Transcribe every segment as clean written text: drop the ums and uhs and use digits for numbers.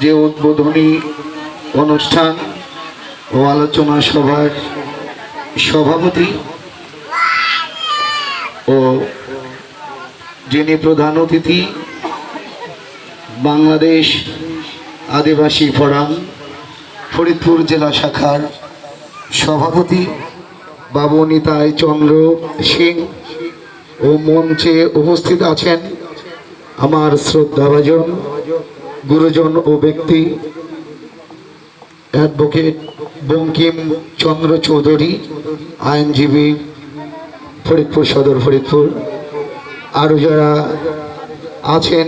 যে উদ্বোধনী অনুষ্ঠান ও আলোচনা সভার সভাপতি ও যিনি প্রধান অতিথি বাংলাদেশ আদিবাসী ফোরাম ফরিদপুর জেলা শাখার সভাপতি বাবু নিতাই চন্দ্র সিং ও মঞ্চে উপস্থিত আছেন আমার শ্রদ্ধাভাজন গুরুজন ও ব্যক্তি অ্যাডভোকেট বঙ্কিম চন্দ্র চৌধুরী, আইনজীবী, ফরিদপুর সদর ফরিদপুর, আরও যারা আছেন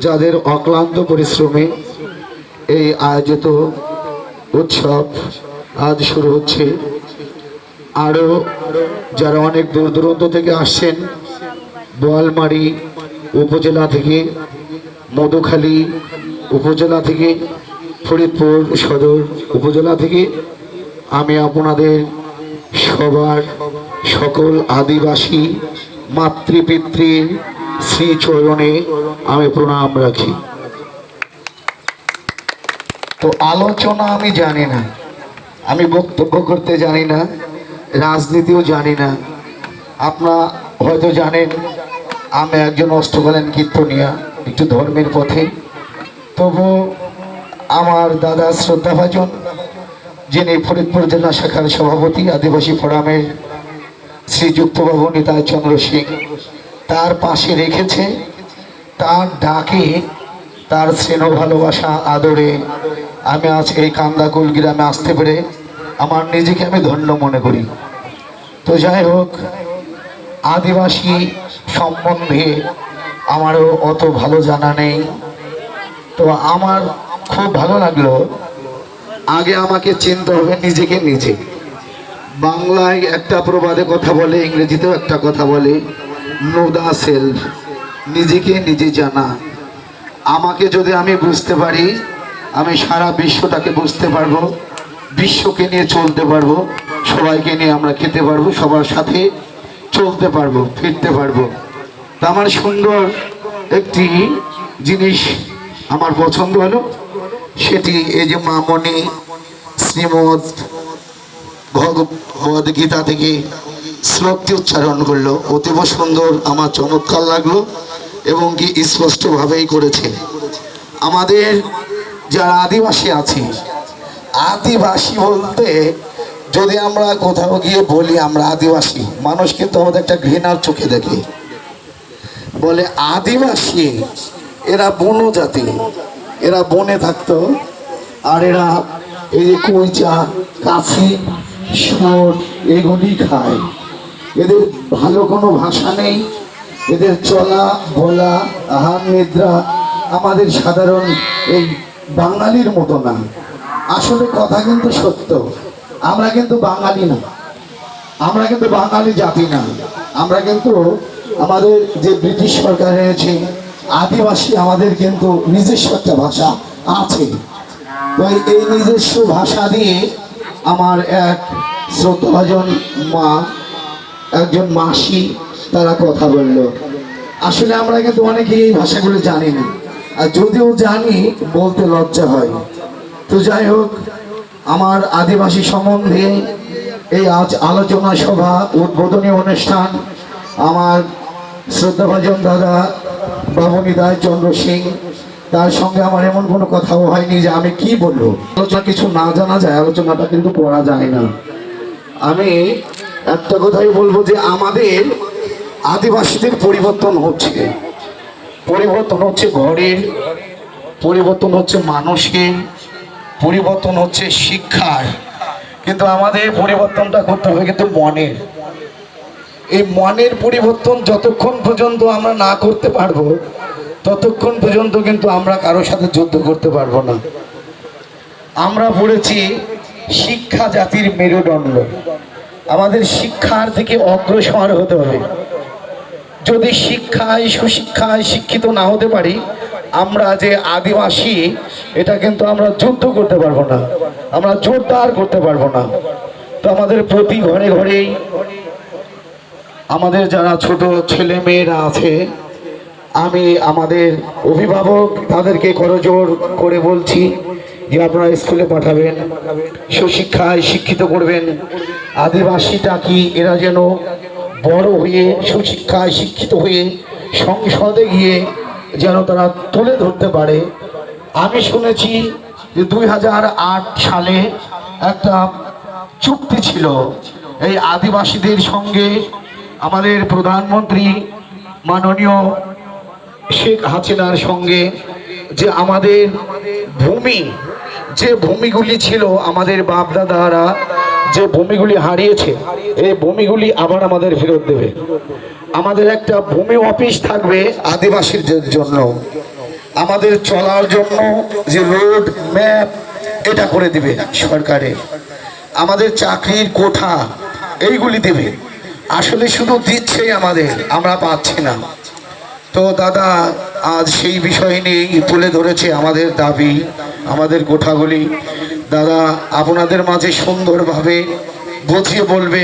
যাদের অক্লান্ত পরিশ্রমে এই আয়োজিত উৎসব আজ শুরু হচ্ছে। আরও যারা অনেক দূর দূরান্ত থেকে আসছেন, বোয়ালমারী উপজেলা থেকে, মধুখালী উপজেলা থেকে, ফরিদপুর সদর উপজেলা থেকে, আমি আপনাদের সবার সকল আদিবাসী মাতৃপিতৃর শ্রীচরণে আমি প্রণাম রাখি। তো আলোচনা আমি জানি না, আমি বক্তব্য করতে জানি না, রাজনীতিও জানি না। আপনারা হয়তো জানেন আমি একজন অষ্টকালীন কীর্তনিয়া, একটু ধর্মের পথে। তবু আমার দাদা শ্রদ্ধাভাজন যিনি ফরিদপুর জেলা শাখার সভাপতি আদিবাসী ফোরামের শ্রীযুক্ত বাবু নিতাই চন্দ্র সিং, তার পাশে রেখেছে, তার ডাকে, তার স্নেহ ভালোবাসা আদরে আমি আজ এই কান্দাকুল গ্রামে আসতে পেরে আমার নিজেকে আমি ধন্য মনে করি। তো যাই হোক, আদিবাসী সম্বন্ধে আমারও অত ভালো জানা নেই। তো আমার খুব ভালো লাগলো, আগে আমাকে চিনতে হবে নিজেকে নিজে। বাংলায় একটা প্রবাদে কথা বলে, ইংরেজিতেও একটা কথা বলে, নো দা সেলফ, নিজেকে নিজে জানা। আমাকে যদি আমি বুঝতে পারি, আমি সারা বিশ্বটাকে বুঝতে পারবো, বিশ্বকে নিয়ে চলতে পারবো, সবাইকে নিয়ে আমরা খেতে পারবো, সবার সাথে চলতে পারবো, ফিরতে পারবো। তা আমার সুন্দর একটি জিনিস আমার পছন্দ হলো, সেটি এই যে মামনি শ্রীমদ ভগবদ্গীতা থেকে শ্লোকটি উচ্চারণ করলো, অতীব সুন্দর, আমার চমৎকার লাগলো এবং কি স্পষ্টভাবেই করেছে। আমাদের যারা আদিবাসী আছি, আদিবাসী বলতে যদি আমরা কোথাও গিয়ে বলি আমরা আদিবাসী, মানুষ কিন্তু আমাদের একটা ঘৃণার চোখে দেখে, বলে আদিবাসী এরা বন জাতি, এরা বনে থাকতো, আর এরা এই যে কুইচা কাছি শুয়োর এগুলি খায়, এদের ভালো কোনো ভাষা নেই, এদের চলা বলা আহার নিদ্রা আমাদের সাধারণ এই বাঙালির মতো না। আসলে কথা কিন্তু সত্য, আমরা কিন্তু বাঙালি না, আমরা কিন্তু বাঙালি জাতি না, আমরা কিন্তু আমাদের যে ব্রিটিশ সরকার এনেছে আদিবাসী, আমাদের কিন্তু নিজস্ব একটা ভাষা আছে। তো এই নিজস্ব ভাষা দিয়ে আমার এক শ্রদ্ধাভাজন মা, একজন মাসি, তারা কথা বললো। আসলে আমরা কিন্তু অনেকেই এই ভাষাগুলো জানি না, আর যদিও জানি বলতে লজ্জা হয়। তো যাই হোক, আমার আদিবাসী সম্বন্ধে এই আজ আলোচনা সভা উদ্বোধনী অনুষ্ঠান আমার শ্রদ্ধাভাজন দাদা বাবু নিতাই চন্দ্র সিং, তার সঙ্গে আমার এমন কোনো কথাও হয়নি যে আমি কি বলবো। আলোচনা কিছু না জানা যায়, আলোচনাটা কিন্তু করা যায় না। আমি একটা কথাই বলবো যে আমাদের আদিবাসীদের পরিবর্তন হচ্ছে, পরিবর্তন হচ্ছে ঘরের, পরিবর্তন হচ্ছে মানুষের, পরিবর্তন হচ্ছে শিক্ষার, কিন্তু আমাদের পরিবর্তনটা করতে হবে কিন্তু মনের। এই মনের পরিবর্তন যতক্ষণ পর্যন্ত আমরা না করতে পারবো, ততক্ষণ পর্যন্ত কিন্তু আমরা কারোর সাথে যুদ্ধ করতে পারবো না। আমরা পড়েছি শিক্ষা জাতির মেরুদণ্ড, আমাদের শিক্ষার থেকে অগ্রসর হতে হবে। যদি শিক্ষায় সুশিক্ষায় শিক্ষিত না হতে পারি, আমরা যে আদিবাসী এটা কিন্তু আমরা যুদ্ধ করতে পারবো না, আমরা জোরদার করতে পারবো না। তো আমাদের প্রতি ঘরে ঘরেই আমাদের যারা ছোট ছেলে মেয়েরা আছে, আমি আমাদের অভিভাবক তাদেরকে করজোড় করে বলছি যে আপনারা স্কুলে পাঠাবেন, সুশিক্ষায় শিক্ষিত করবেন। আদিবাসীটা কি এরা যেন বড় হয়ে সুশিক্ষায় শিক্ষিত হয়ে সংসদে গিয়ে যেন তারা তুলে ধরতে পারে। আমি শুনেছি যে 2008 সালে একটা চুক্তি ছিল এই আদিবাসীদের সঙ্গে আমাদের প্রধানমন্ত্রী মাননীয় শেখ হাসিনার সঙ্গে, যে আমাদের ভূমি, যে ভূমিগুলি ছিল আমাদের বাপদাদারা যে ভূমিগুলি হারিয়েছে, এই ভূমিগুলি আবার আমাদের ফেরত দেবে। আমাদের একটা ভূমি অফিস থাকবে আদিবাসীদের জন্য, আমাদের চলার জন্য যে রোড ম্যাপ এটা করে দিবে সরকারে, আমাদের চাকরির কোঠা এইগুলি দেবে। আসলে শুধু দিচ্ছেই আমাদের, আমরা পাচ্ছি না। তো দাদা আজ সেই বিষয় নিয়েই তুলে ধরেছে আমাদের দাবি, আমাদের কোঠাগুলি। দাদা আপনাদের মাঝে সুন্দরভাবে বুঝিয়ে বলবে,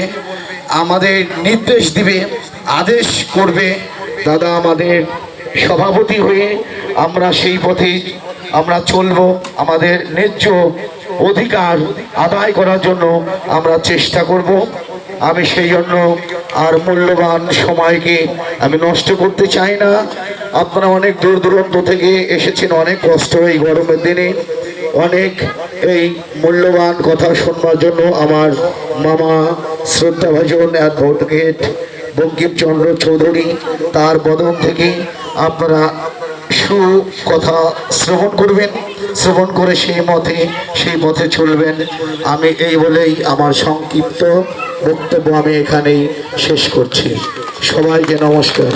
আমাদের নির্দেশ দিবে, আদেশ করবে। দাদা আমাদের সভাপতি হয়ে আমরা সেই পথে আমরা চলব। আমাদের ন্যায্য অধিকার আদায় করার জন্য আমরা চেষ্টা করব। আমি সেই জন্য আর মূল্যবান সময়কে আমি নষ্ট করতে চাই না। আপনারা অনেক দূর দূরান্ত থেকে এসেছেন, অনেক কষ্ট এই গরমের দিনে, অনেক এই মূল্যবান কথা শুনবার জন্য আমার মামা শ্রদ্ধাভাজন অ্যাডভোকেট বঙ্কিমচন্দ্র চৌধুরী তার বদন থেকে আপনারা কথা শ্রবণ করবেন, শ্রবণ করে সেই পথে চলবেন। আমি এই বলেই আমার সংক্ষিপ্ত বক্তব্য আমি এখানেই শেষ করছি। সবাইকে নমস্কার।